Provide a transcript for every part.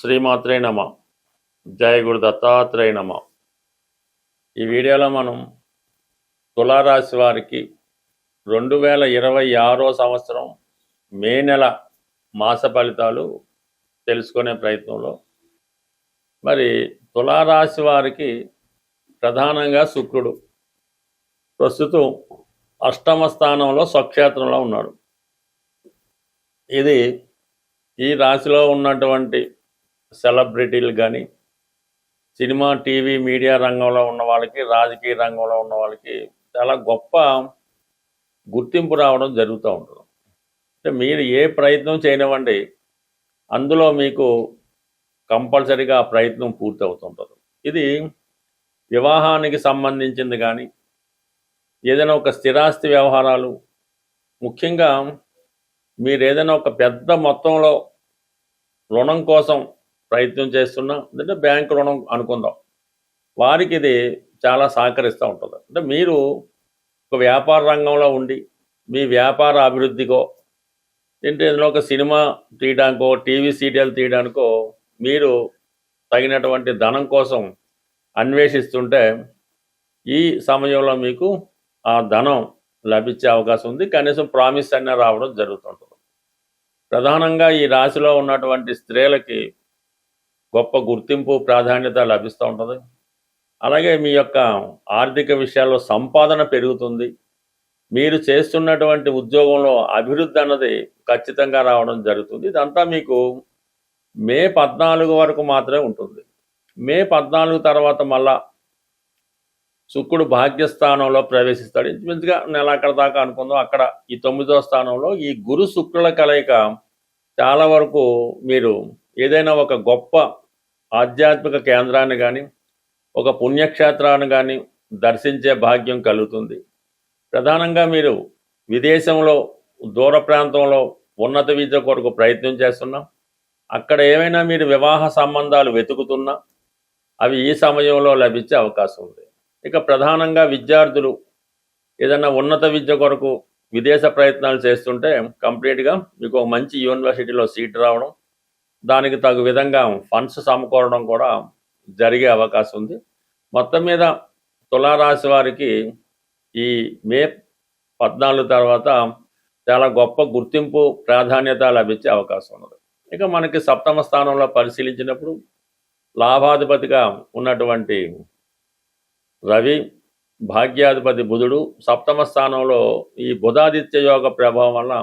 శ్రీమాత్రే నమ. జయ గురు దత్తాత్రేయ నమ. ఈ వీడియోలో మనం తులారాశి వారికి 2026 సంవత్సరం మే నెల మాస ఫలితాలు తెలుసుకునే ప్రయత్నంలో మరి తులారాశి వారికి ప్రధానంగా శుక్రుడు ప్రస్తుతం అష్టమ స్థానంలో స్వక్షేత్రంలో ఉన్నాడు. ఇది ఈ రాశిలో ఉన్నటువంటి సెలబ్రిటీలు కానీ, సినిమా టీవీ మీడియా రంగంలో ఉన్న వాళ్ళకి, రాజకీయ రంగంలో ఉన్న వాళ్ళకి చాలా గొప్ప గుర్తింపు రావడం జరుగుతూ ఉంటుంది. అంటే మీరు ఏ ప్రయత్నం చేయనివ్వండి, అందులో మీకు కంపల్సరీగా ఆ ప్రయత్నం పూర్తి అవుతుంటుంది. ఇది వివాహానికి సంబంధించింది కానీ, ఏదైనా ఒక స్థిరాస్తి వ్యవహారాలు, ముఖ్యంగా మీరు ఏదైనా ఒక పెద్ద మొత్తంలో రుణం కోసం ప్రయత్నం చేస్తున్నా, అంటే బ్యాంకు రుణం అనుకుందాం, వారికి ఇది చాలా సహకరిస్తూ ఉంటుంది. అంటే మీరు ఒక వ్యాపార రంగంలో ఉండి మీ వ్యాపార అభివృద్ధికో, అంటే ఇందులో ఒక సినిమా తీయడానికో, టీవీ సీరియల్ తీయడానికో మీరు తగినటువంటి ధనం కోసం అన్వేషిస్తుంటే ఈ సమయంలో మీకు ఆ ధనం లభించే అవకాశం ఉంది. కనీసం ప్రామిస్ అయినా రావడం జరుగుతుంటుంది. ప్రధానంగా ఈ రాశిలో ఉన్నటువంటి స్త్రీలకి గొప్ప గుర్తింపు, ప్రాధాన్యత లభిస్తూ ఉంటుంది. అలాగే మీ యొక్క ఆర్థిక విషయాల్లో సంపాదన పెరుగుతుంది. మీరు చేస్తున్నటువంటి ఉద్యోగంలో అభివృద్ధి అన్నది ఖచ్చితంగా రావడం జరుగుతుంది. ఇదంతా మీకు మే 14 వరకు మాత్రమే ఉంటుంది. మే 14 తర్వాత మళ్ళా శుక్రుడు భాగ్యస్థానంలో ప్రవేశిస్తాడు. ఇంచుమించుగా నెలాఖర దాకా అనుకుందాం. అక్కడ ఈ 9వ స్థానంలో ఈ గురు శుక్రుల కలయిక చాలా వరకు మీరు ఏదైనా ఒక గొప్ప ఆధ్యాత్మిక కేంద్రాన్ని కానీ, ఒక పుణ్యక్షేత్రాన్ని కానీ దర్శించే భాగ్యం కలుగుతుంది. ప్రధానంగా మీరు విదేశంలో, దూర ప్రాంతంలో ఉన్నత విద్య కొరకు ప్రయత్నం చేస్తున్నాం, అక్కడ ఏమైనా మీరు వివాహ సంబంధాలు వెతుకుతున్నా అవి ఈ సమయంలో లభించే అవకాశం ఉంది. ఇక ప్రధానంగా విద్యార్థులు ఏదైనా ఉన్నత విద్య కొరకు విదేశ ప్రయత్నాలు చేస్తుంటే కంప్లీట్గా మీకు ఒక మంచి యూనివర్సిటీలో సీట్ రావడం, దానికి తగు విధంగా ఫండ్స్ సమకూరడం కూడా జరిగే అవకాశం ఉంది. మొత్తం మీద తులారాశి వారికి ఈ మే 14 తర్వాత చాలా గొప్ప గుర్తింపు, ప్రాధాన్యత లభించే అవకాశం ఉన్నది. ఇక మనకి సప్తమ స్థానంలో పరిశీలించినప్పుడు లాభాధిపతిగా ఉన్నటువంటి రవి, భాగ్యాధిపతి బుధుడు సప్తమ స్థానంలో ఈ బుధాదిత్య యోగ ప్రభావం వల్ల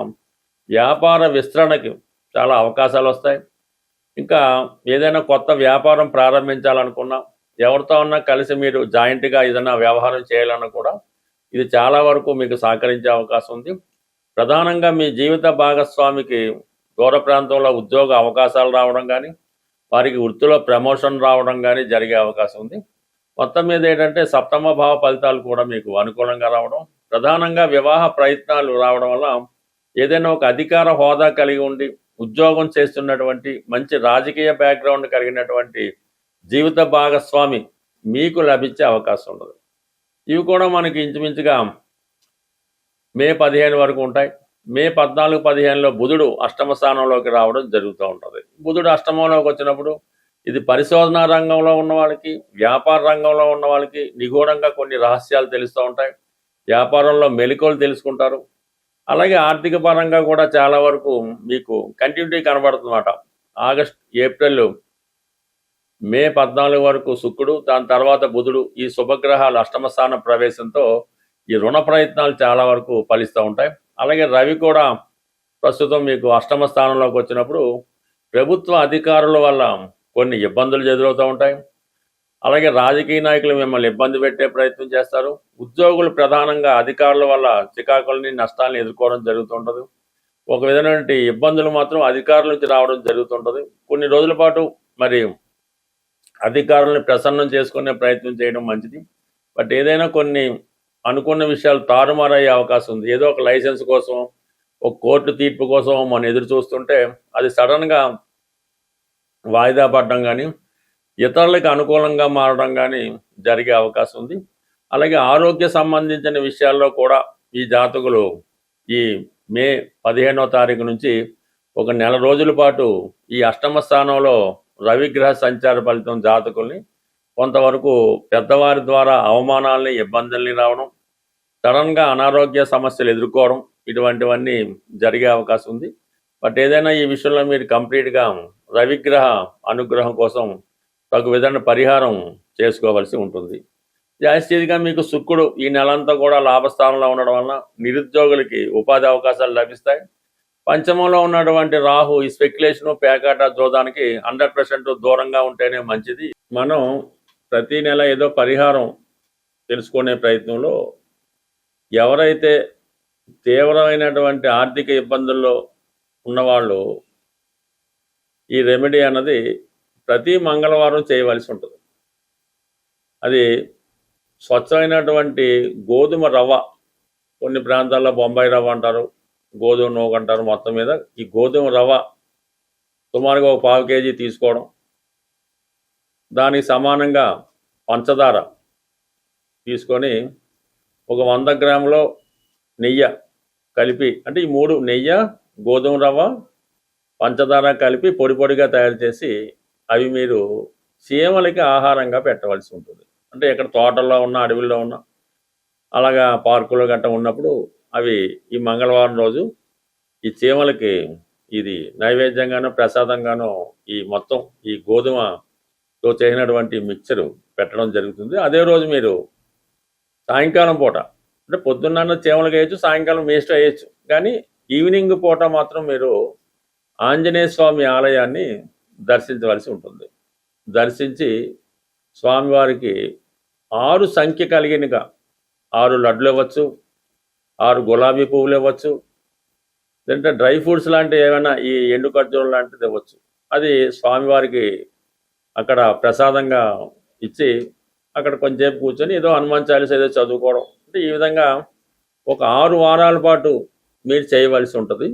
వ్యాపార విస్తరణకి చాలా అవకాశాలు వస్తాయి. ఇంకా ఏదైనా కొత్త వ్యాపారం ప్రారంభించాలనుకున్నా, ఎవరితో ఉన్నా కలిసి మీరు జాయింట్గా ఏదైనా వ్యవహారం చేయాలన్నా కూడా ఇది చాలా వరకు మీకు సహకరించే అవకాశం ఉంది. ప్రధానంగా మీ జీవిత భాగస్వామికి దూర ప్రాంతంలో ఉద్యోగ అవకాశాలు రావడం కానీ, వారికి వృత్తిలో ప్రమోషన్ రావడం కానీ జరిగే అవకాశం ఉంది. మొత్తం మీద ఏంటంటే సప్తమ భావ ఫలితాలు కూడా మీకు అనుకూలంగా రావడం, ప్రధానంగా వివాహ ప్రయత్నాలు రావడం వల్ల ఏదైనా ఒక అధికార హోదా కలిగి ఉండి ఉద్యోగం చేస్తున్నటువంటి, మంచి రాజకీయ బ్యాక్గ్రౌండ్ కలిగినటువంటి జీవిత భాగస్వామి మీకు లభించే అవకాశం ఉండదు. ఇవి కూడా మనకి ఇంచుమించుగా మే 15 వరకు ఉంటాయి. మే 14-15లో బుధుడు అష్టమ స్థానంలోకి రావడం జరుగుతూ ఉంటుంది. బుధుడు అష్టమంలోకి వచ్చినప్పుడు ఇది పరిశోధనా రంగంలో ఉన్న వాళ్ళకి, వ్యాపార రంగంలో ఉన్న వాళ్ళకి నిగూఢంగా కొన్ని రహస్యాలు తెలుస్తూ ఉంటాయి. వ్యాపారంలో మెలకువలు తెలుసుకుంటారు. అలాగే ఆర్థిక పరంగా కూడా చాలా వరకు మీకు కంటిన్యూటీ కనబడుతుందన్నమాట. ఆగస్ట్, ఏప్రిల్, మే 14 వరకు శుక్రుడు, దాని తర్వాత బుధుడు, ఈ శుభగ్రహాలు అష్టమ స్థాన ప్రవేశంతో ఈ రుణ ప్రయత్నాలు చాలా వరకు ఫలిస్తూ ఉంటాయి. అలాగే రవి కూడా ప్రస్తుతం మీకు అష్టమ స్థానంలోకి వచ్చినప్పుడు ప్రభుత్వ అధికారుల వల్ల కొన్ని ఇబ్బందులు ఎదురవుతూ ఉంటాయి. అలాగే రాజకీయ నాయకులు మిమ్మల్ని ఇబ్బంది పెట్టే ప్రయత్నం చేస్తారు. ఉద్యోగులు ప్రధానంగా అధికారుల వల్ల చికాకులని, నష్టాలను ఎదుర్కోవడం జరుగుతుంటుంది. ఒక విధమైన ఇబ్బందులు మాత్రం అధికారుల నుంచి రావడం జరుగుతుంటుంది. కొన్ని రోజుల పాటు మరి అధికారులను ప్రసన్నం చేసుకునే ప్రయత్నం చేయడం మంచిది. బట్ ఏదైనా కొన్ని అనుకున్న విషయాలు తారుమారయ్యే అవకాశం ఉంది. ఏదో ఒక లైసెన్స్ కోసం, ఒక కోర్టు తీర్పు కోసం మనం ఎదురు చూస్తుంటే అది సడన్గా వాయిదా పడడం కానీ, ఇతరులకు అనుకూలంగా మారడం కానీ జరిగే అవకాశం ఉంది. అలాగే ఆరోగ్య సంబంధించిన విషయాల్లో కూడా ఈ జాతకులు ఈ మే 15వ తారీఖు నుంచి ఒక నెల రోజుల పాటు ఈ అష్టమ స్థానంలో రవిగ్రహ సంచార ఫలితం జాతకుల్ని కొంతవరకు పెద్దవారి ద్వారా అవమానాలని, ఇబ్బందుల్ని రావడం, సడన్గా అనారోగ్య సమస్యలు ఎదుర్కోవడం, ఇటువంటివన్నీ జరిగే అవకాశం ఉంది. బట్ ఏదైనా ఈ విషయంలో మీరు కంప్లీట్గా రవిగ్రహ అనుగ్రహం కోసం తగు విధంగా పరిహారం చేసుకోవాల్సి ఉంటుంది. జాస్తిగా మీకు శుక్రుడు ఈ నెలంతా కూడా లాభస్థానంలో ఉండడం వలన నిరుద్యోగులకి ఉపాధి అవకాశాలు లభిస్తాయి. పంచమంలో ఉన్నటువంటి రాహు ఈ స్పెక్యులేషన్, పేకాట, జోదానికి 100% దూరంగా ఉంటేనే మంచిది. మనం ప్రతి నెల ఏదో పరిహారం తెలుసుకునే ప్రయత్నంలో ఎవరైతే తీవ్రమైనటువంటి ఆర్థిక ఇబ్బందుల్లో ఉన్నవాళ్ళు ఈ రెమెడీ అన్నది ప్రతి మంగళవారం చేయవలసి ఉంటుంది. అది స్వచ్ఛమైనటువంటి గోధుమ రవ్వ, కొన్ని ప్రాంతాల్లో బొంబాయి రవ్వ అంటారు, గోధుమ నూక అంటారు, మొత్తం మీద ఈ గోధుమ రవ్వ సుమారుగా ఒక 1/4 కేజీ తీసుకోవడం, దానికి సమానంగా పంచదార తీసుకొని ఒక 100 గ్రాములో నెయ్యి కలిపి, అంటే ఈ 3 నెయ్యి, గోధుమ రవ్వ, పంచదార కలిపి పొడి పొడిగా తయారు చేసి అవి మీరు చీమలకి ఆహారంగా పెట్టవలసి ఉంటుంది. అంటే ఎక్కడ తోటల్లో ఉన్న, అడవిలో ఉన్న, అలాగా పార్కులో గట్ట ఉన్నప్పుడు అవి ఈ మంగళవారం రోజు ఈ చీమలకి ఇది నైవేద్యంగానో ప్రసాదంగానో ఈ మొత్తం ఈ గోధుమతో చేసినటువంటి మిక్చరు పెట్టడం జరుగుతుంది. అదే రోజు మీరు సాయంకాలం పూట, అంటే పొద్దున్న చీమలకి వేయచ్చు, సాయంకాలం వేస్ట్ వేయచ్చు, కానీ ఈవినింగ్ పూట మాత్రం మీరు ఆంజనేయ స్వామి ఆలయాన్ని దర్శించవలసి ఉంటుంది. దర్శించి స్వామివారికి 6 సంఖ్య కలిగినగా 6 లడ్లు ఇవ్వచ్చు, 6 గులాబీ పువ్వులు ఇవ్వచ్చు, లేదంటే డ్రై ఫ్రూట్స్ లాంటివి ఏమైనా ఈ ఎండు ఖర్జూరం లాంటిది ఇవ్వచ్చు. అది స్వామివారికి అక్కడ ప్రసాదంగా ఇచ్చి అక్కడ కొంచెంసేపు కూర్చొని ఏదో హనుమాన్ చాలీసా ఏదో చదువుకోవడం. అంటే ఈ విధంగా ఒక 6 వారాల పాటు మీరు చేయవలసి ఉంటుంది.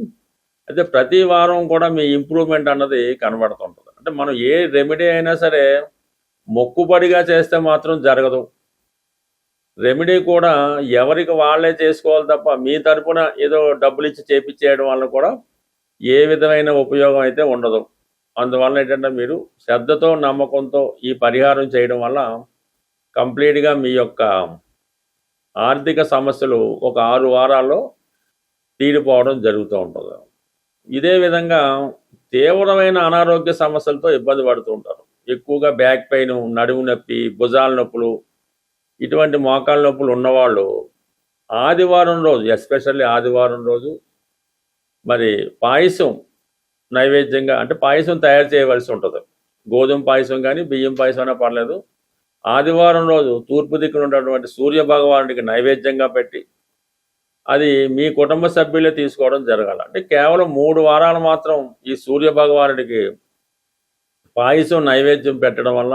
అయితే ప్రతి వారం కూడా మీ ఇంప్రూవ్మెంట్ అన్నది కనబడుతుంటుంది. అంటే మనం ఏ రెమెడీ అయినా సరే మొక్కుబడిగా చేస్తే మాత్రం జరగదు. రెమెడీ కూడా ఎవరికి వాళ్ళే చేసుకోవాలి తప్ప మీ తరపున ఏదో డబ్బులు ఇచ్చి చేపించేయడం వల్ల కూడా ఏ విధమైన ఉపయోగం అయితే ఉండదు. అందువల్ల ఏంటంటే మీరు శ్రద్ధతో, నమ్మకంతో ఈ పరిహారం చేయడం వల్ల కంప్లీట్గా మీ యొక్క ఆర్థిక సమస్యలు ఒక 6 వారాల్లో తీరిపోవడం జరుగుతూ ఉంటుంది. ఇదే విధంగా తీవ్రమైన అనారోగ్య సమస్యలతో ఇబ్బంది పడుతూ ఉంటారు. ఎక్కువగా బ్యాక్ పెయిన్, నడుము నొప్పి, భుజాల నొప్పులు, ఇటువంటి మోకాళ్ళ నొప్పులు ఉన్నవాళ్ళు ఆదివారం రోజు, ఎస్పెషల్లీ ఆదివారం రోజు మరి పాయసం నైవేద్యంగా, అంటే పాయసం తయారు చేయవలసి ఉంటుంది. గోధుమ పాయసం కానీ బియ్యం పాయసం అయినా పర్లేదు. ఆదివారం రోజు తూర్పు దిక్కున ఉన్నటువంటి సూర్య భగవానుడికి నైవేద్యంగా పెట్టి అది మీ కుటుంబ సభ్యులే తీసుకోవడం జరగాలి. అంటే కేవలం 3 వారాలు మాత్రం ఈ సూర్య భగవానుడికి పాయసం నైవేద్యం పెట్టడం వల్ల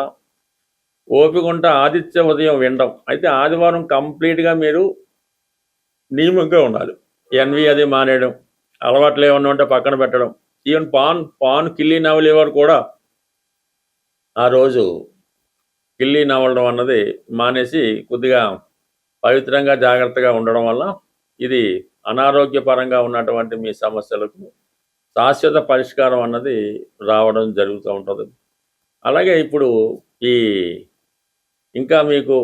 ఓపిక ఉంటే ఆదిత్య ఉదయం వినడం. అయితే ఆదివారం కంప్లీట్గా మీరు నియమంగా ఉండాలి. ఎన్వి అది మానేయడం, అలవాట్లు ఏమన్నా ఉంటే పక్కన పెట్టడం. ఈవెన్ పాన్ కిల్లి నవలేవారు కూడా ఆ రోజు కిల్లి నవలడం అన్నది మానేసి కొద్దిగా పవిత్రంగా జాగ్రత్తగా ఉండడం వల్ల ఇది అనారోగ్యపరంగా ఉన్నటువంటి మీ సమస్యలకు శాశ్వత పరిష్కారం అన్నది రావడం జరుగుతూ ఉంటుంది. అలాగే ఇప్పుడు ఈ ఇంకా మీకు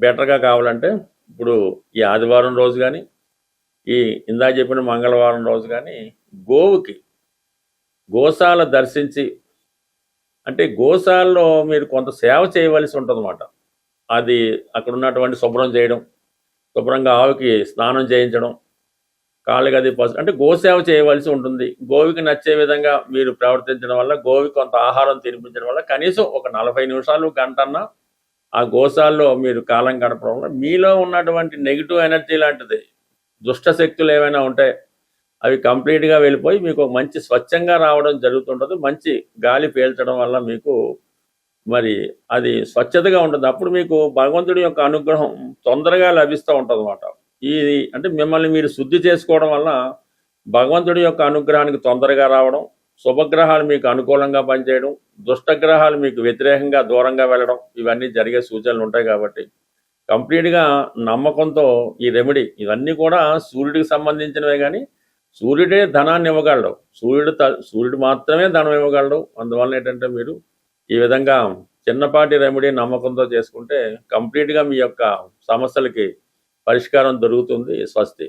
బెటర్గా కావాలంటే ఇప్పుడు ఈ ఆదివారం రోజు కానీ ఈ ఇందాక చెప్పిన మంగళవారం రోజు కానీ గోవుకి గోశాల దర్శించి, అంటే గోశాలలో మీరు కొంత సేవ చేయవలసి ఉంటుందన్నమాట. అది అక్కడ ఉన్నటువంటి శుభ్రం చేయడం, శుభ్రంగా ఆవుకి స్నానం చేయించడం, కాళ్ళకి అది అంటే గోసేవ చేయవలసి ఉంటుంది. గోవికి నచ్చే విధంగా మీరు ప్రవర్తించడం వల్ల, గోవికి కొంత ఆహారం తినిపించడం వల్ల కనీసం ఒక 40 నిమిషాలు, గంటన్నా ఆ గోశాలలో మీరు కాలం గడపడం వల్ల మీలో ఉన్నటువంటి నెగిటివ్ ఎనర్జీ లాంటిది, దుష్ట శక్తులు ఏమైనా ఉంటే అవి కంప్లీట్గా వెళ్ళిపోయి మీకు ఒక మంచి స్వచ్ఛంగా రావడం జరుగుతుంటుంది. మంచి గాలి పీల్చడం వల్ల మీకు మరి అది స్వచ్ఛతగా ఉంటుంది. అప్పుడు మీకు భగవంతుడి యొక్క అనుగ్రహం తొందరగా లభిస్తూ ఉంటుంది అన్నమాట. ఇది అంటే మిమ్మల్ని మీరు శుద్ధి చేసుకోవడం వల్ల భగవంతుడి యొక్క అనుగ్రహానికి తొందరగా రావడం, శుభగ్రహాలు మీకు అనుకూలంగా పనిచేయడం, దుష్టగ్రహాలు మీకు వ్యతిరేకంగా దూరంగా వెళ్ళడం, ఇవన్నీ జరిగే సూచనలు ఉంటాయి. కాబట్టి కంప్లీట్గా నమ్మకంతో ఈ రెమెడీ, ఇవన్నీ కూడా సూర్యుడికి సంబంధించినవే, కానీ సూర్యుడే ధనాన్ని ఇవ్వగలడు, సూర్యుడు మాత్రమే ధనం ఇవ్వగలడు. అందువల్ల ఏంటంటే మీరు ఈ విధంగా చిన్నపాటి రెమెడీ నమ్మకంతో చేసుకుంటే కంప్లీట్గా మీ యొక్క సమస్యలకి పరిష్కారం దొరుకుతుంది. స్వస్తి.